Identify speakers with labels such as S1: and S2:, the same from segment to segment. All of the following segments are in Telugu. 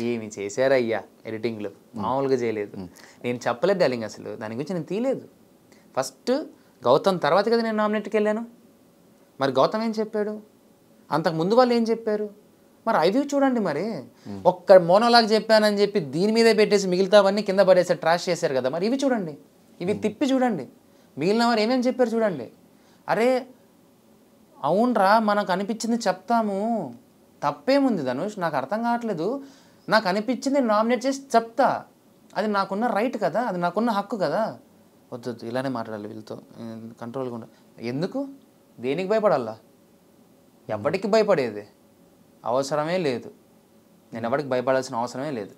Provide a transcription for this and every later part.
S1: ఏమి చేశారయ్యా ఎడిటింగ్లో, మామూలుగా చేయలేదు. నేను చెప్పలేదు డార్లింగ్, అసలు దాని గురించి నేను తీయలేదు. ఫస్ట్ గౌతమ్ తర్వాత కదా నేను నామినేట్కి వెళ్ళాను. మరి గౌతమ్ ఏం చెప్పాడు, అంతకు ముందు వాళ్ళు ఏం చెప్పారు, మరి అవి చూడండి. మరి ఒక్క మోనోలాగ్ చెప్పానని చెప్పి దీని మీదే పెట్టేసి మిగతావన్నీ కింద పడేసి ట్రాష్ చేశారు కదా, మరి ఇవి చూడండి, ఇవి తిప్పి చూడండి, మిగిలిన వారు ఏమేమి చెప్పారు చూడండి. అరే అవునరా, మనకు అనిపించింది చెప్తాము, తప్పేముంది ధనుష్, నాకు అర్థం కావట్లేదు. నాకు అనిపించింది నామినేట్ చేసి చెప్తా, అది నాకున్న రైట్ కదా, అది నాకున్న హక్కు కదా. వద్దు ఇలానే మాట్లాడాలి వీళ్ళతో, కంట్రోల్గా ఉండాలి. ఎందుకు, దేనికి భయపడాలా, ఎవరికి భయపడేది అవసరమే లేదు. నేను ఎవరికి భయపడాల్సిన అవసరమే లేదు.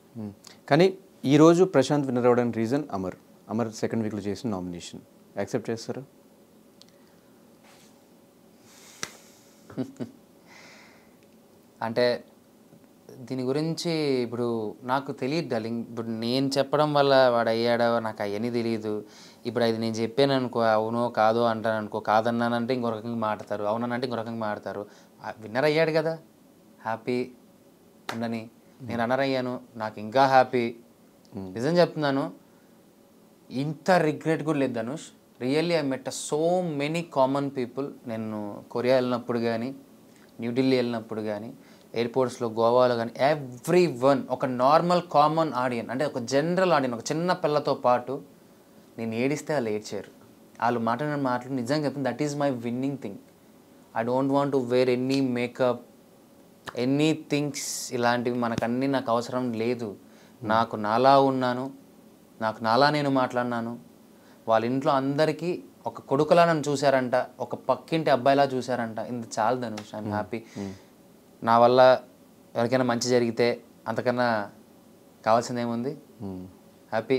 S2: కానీ ఈరోజు ప్రశాంత్ విన్నర్ అవ్వడానికి రీజన్ అమర్ సెకండ్ వీక్లో చేసిన నామినేషన్ యాక్సెప్ట్ చేస్తారు?
S1: అంటే దీని గురించి ఇప్పుడు నాకు తెలియదు డార్లింగ్. ఇప్పుడు నేను చెప్పడం వల్ల వాడు అయ్యాడో నాకు అవన్నీ తెలియదు. ఇప్పుడు అది నేను చెప్పాను అనుకో, అవునో కాదో అంటాను అనుకో, కాదన్నానంటే ఇంకో రకంగా మాట్లాడతారు, అవునన్నంటే ఇంకో రకంగా మాట్లాడతారు. విన్నర్ అయ్యాడు కదా, హ్యాపీ ఉండని. నేను రన్నర్ అయ్యాను, నాకు ఇంకా హ్యాపీ. నిజం చెప్తున్నాను, ఇంత రిగ్రెట్ కూడా లేదు Dhanush. Really I met so many common people. నేను కొరియా వెళ్ళినప్పుడు కానీ, న్యూఢిల్లీ వెళ్ళినప్పుడు కానీ, ఎయిర్పోర్ట్స్లో, గోవాలో కానీ, ఎవ్రీ వన్ ఒక నార్మల్ కామన్ ఆడియన్, అంటే ఒక జనరల్ ఆడియన్, ఒక చిన్న పిల్లతో పాటు నేను ఏడిస్తే వాళ్ళు ఏడ్చారు. వాళ్ళు మాట్లాడిన మాటలు నిజంగా చెప్తుంది, that is my winning thing. I don't want to wear any makeup, any things ఇలాంటివి మనకన్నీ నాకు అవసరం లేదు. నాకు నాలా ఉన్నాను, నాకు నాలా నేను మాట్లాడినాను. వాళ్ళ ఇంట్లో అందరికీ ఒక కొడుకులా నన్ను చూశారంట, ఒక పక్కింటి అబ్బాయిలా చూశారంట. ఇంత చాలు ధనుష్, ఐఎమ్ హ్యాపీ. నా వల్ల ఎవరికైనా మంచి జరిగితే అంతకన్నా కావాల్సింది ఏముంది? హ్యాపీ.